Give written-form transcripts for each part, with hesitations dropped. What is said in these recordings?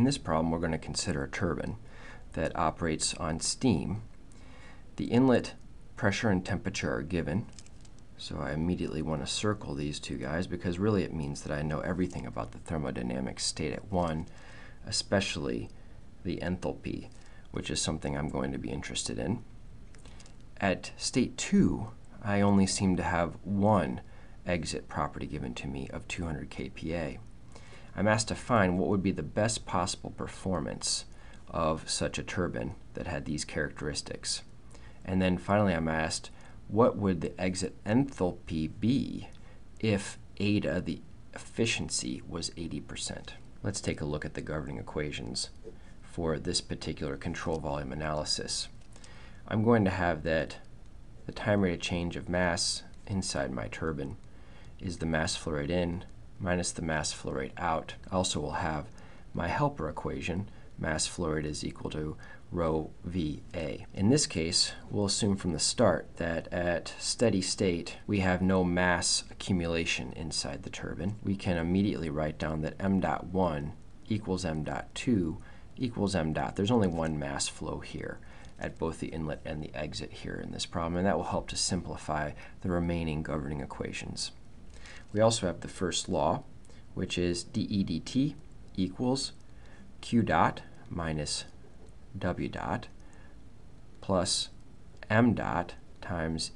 In this problem, we're going to consider a turbine that operates on steam. The inlet pressure and temperature are given, so I immediately want to circle these two guys because really it means that I know everything about the thermodynamic state at 1, especially the enthalpy, which is something I'm going to be interested in. At state 2, I only seem to have one exit property given to me of 200 kPa. I'm asked to find what would be the best possible performance of such a turbine that had these characteristics. And then finally I'm asked, what would the exit enthalpy be if eta, the efficiency, was 80%? Let's take a look at the governing equations for this particular control volume analysis. I'm going to have that the time rate of change of mass inside my turbine is the mass flow rate in minus the mass flow rate out. I also will have my helper equation, mass flow rate is equal to rho VA. In this case, we'll assume from the start that at steady state we have no mass accumulation inside the turbine. We can immediately write down that m dot 1 equals m dot 2 equals m dot. There's only one mass flow here at both the inlet and the exit here in this problem, and that will help to simplify the remaining governing equations. We also have the first law, which is dE dt equals q dot minus w dot plus m dot times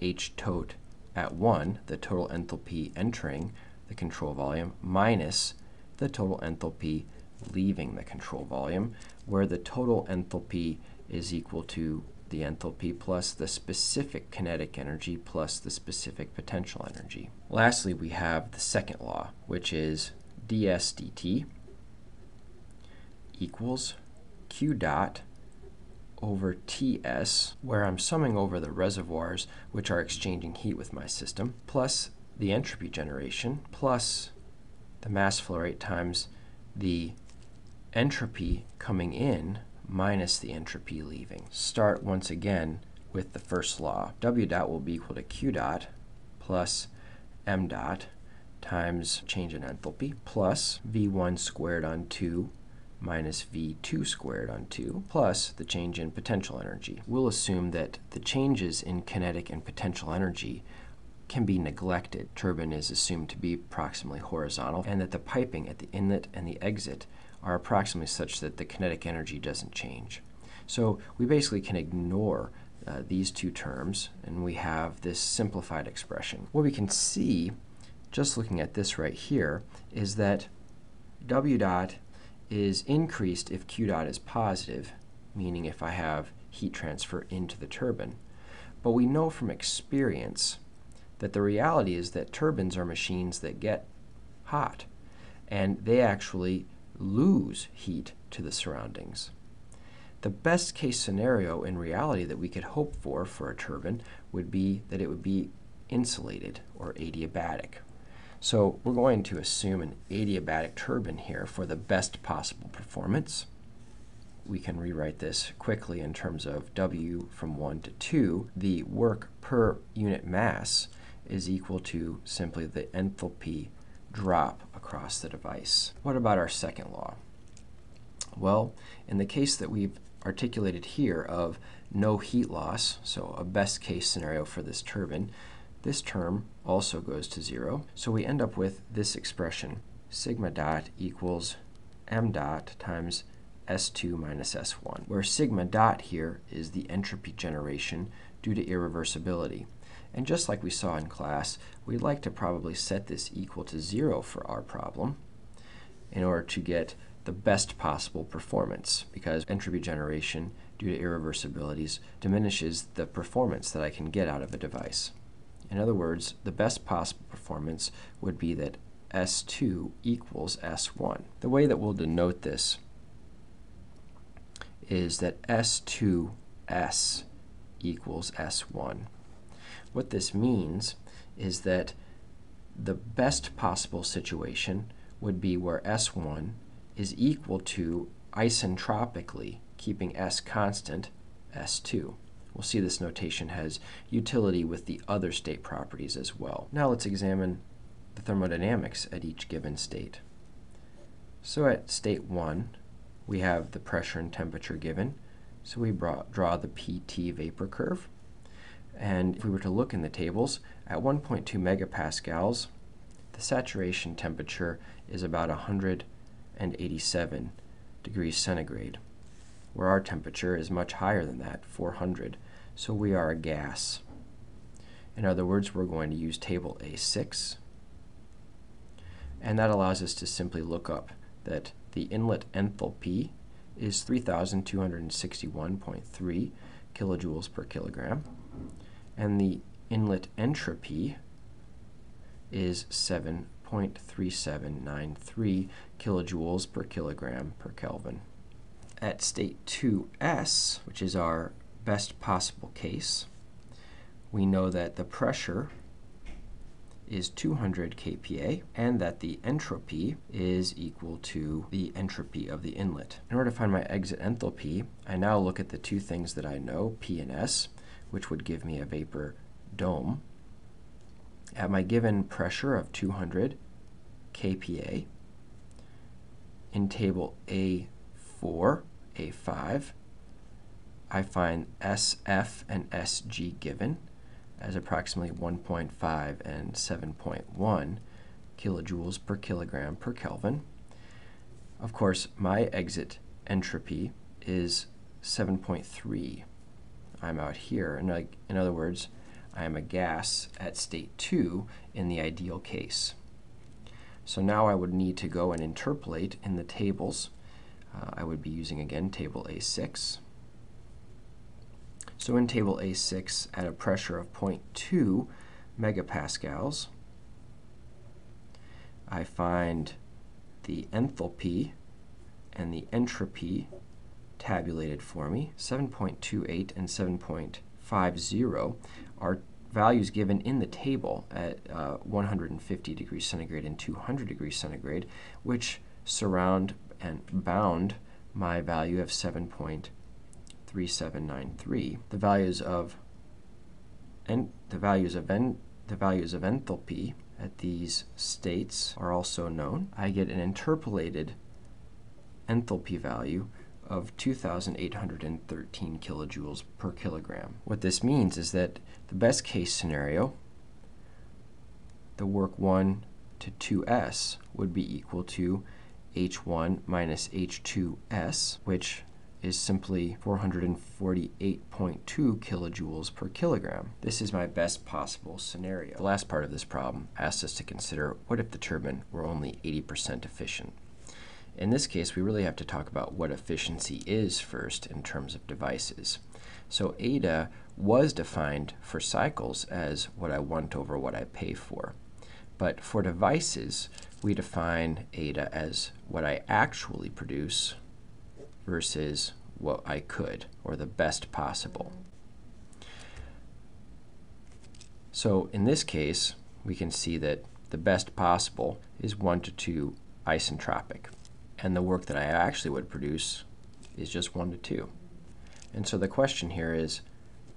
h tot at 1, the total enthalpy entering the control volume, minus the total enthalpy leaving the control volume, where the total enthalpy is equal to the enthalpy plus the specific kinetic energy plus the specific potential energy. Lastly, we have the second law, which is ds dt equals q dot over ts, where I'm summing over the reservoirs which are exchanging heat with my system, plus the entropy generation, plus the mass flow rate times the entropy coming in minus the entropy leaving. Start once again with the first law. W dot will be equal to q dot plus m dot times change in enthalpy plus v1 squared on 2 minus v2 squared on 2 plus the change in potential energy. We'll assume that the changes in kinetic and potential energy can be neglected. Turbine is assumed to be approximately horizontal, and that the piping at the inlet and the exit are approximately such that the kinetic energy doesn't change. So we basically can ignore these two terms, and we have this simplified expression. What we can see, just looking at this right here, is that W dot is increased if Q dot is positive, meaning if I have heat transfer into the turbine. But we know from experience that the reality is that turbines are machines that get hot, and they actually lose heat to the surroundings. The best case scenario in reality that we could hope for a turbine would be that it would be insulated or adiabatic. So we're going to assume an adiabatic turbine here for the best possible performance. We can rewrite this quickly in terms of W from 1 to 2. The work per unit mass is equal to simply the enthalpy drop across the device. What about our second law? Well, in the case that we've articulated here of no heat loss, so a best case scenario for this turbine, this term also goes to 0. So we end up with this expression, sigma dot equals m dot times S2 minus S1, where sigma dot here is the entropy generation due to irreversibility. And just like we saw in class, we'd like to probably set this equal to 0 for our problem in order to get the best possible performance, because entropy generation due to irreversibilities diminishes the performance that I can get out of a device. In other words, the best possible performance would be that S2 equals S1. The way that we'll denote this is that S2S equals S1. What this means is that the best possible situation would be where S1 is equal to, isentropically, keeping S constant, S2. We'll see this notation has utility with the other state properties as well. Now let's examine the thermodynamics at each given state. So at state 1, we have the pressure and temperature given, so we draw the PT vapor curve. And if we were to look in the tables, at 1.2 megapascals, the saturation temperature is about 187 degrees centigrade, where our temperature is much higher than that, 400, so we are a gas. In other words, we're going to use table A6, and that allows us to simply look up that the inlet enthalpy is 3,261.3 kilojoules per kilogram, and the inlet entropy is 7.3793 kilojoules per kilogram per Kelvin. At state 2s, which is our best possible case, we know that the pressure is 200 kPa and that the entropy is equal to the entropy of the inlet. In order to find my exit enthalpy, I now look at the two things that I know, P and S, which would give me a vapor dome. At my given pressure of 200 kPa, in table A4, A5, I find SF and SG given as approximately 1.5 and 7.1 kilojoules per kilogram per Kelvin. Of course, my exit entropy is 7.3. I'm out here, and in other words, I am a gas at state 2 in the ideal case. So now I would need to go and interpolate in the tables. I would be using, again, table A6. So in table A6, at a pressure of 0.2 megapascals, I find the enthalpy and the entropy tabulated for me. 7.28 and 7.50 are values given in the table at 150 degrees centigrade and 200 degrees centigrade, which surround and bound my value of 7.3793. The values of enthalpy at these states are also known. I get an interpolated enthalpy value of 2,813 kilojoules per kilogram. What this means is that the best case scenario, the work 1 to 2s would be equal to H1 minus H2s, which is simply 448.2 kilojoules per kilogram. This is my best possible scenario. The last part of this problem asks us to consider, what if the turbine were only 80% efficient? In this case, we really have to talk about what efficiency is first in terms of devices. So eta was defined for cycles as what I want over what I pay for. But for devices, we define eta as what I actually produce versus what I could, or the best possible. So in this case, we can see that the best possible is 1 to 2 isentropic. And the work that I actually would produce is just 1 to 2. And so the question here is,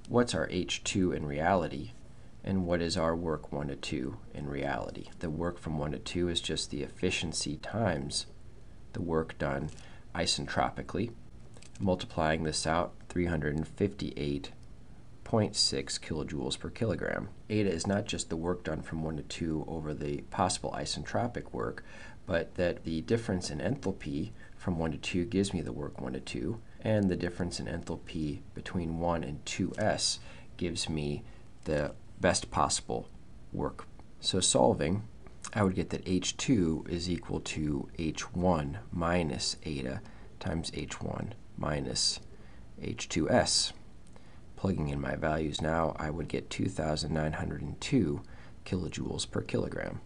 what's our H2 in reality, and what is our work 1 to 2 in reality? The work from 1 to 2 is just the efficiency times the work done isentropically. Multiplying this out, 358.6 kilojoules per kilogram. Eta is not just the work done from 1 to 2 over the possible isentropic work, but that the difference in enthalpy from 1 to 2 gives me the work 1 to 2, and the difference in enthalpy between 1 and 2s gives me the best possible work. So solving, I would get that H2 is equal to H1 minus eta times H1 minus H2s. Plugging in my values now, I would get 2,902 kilojoules per kilogram.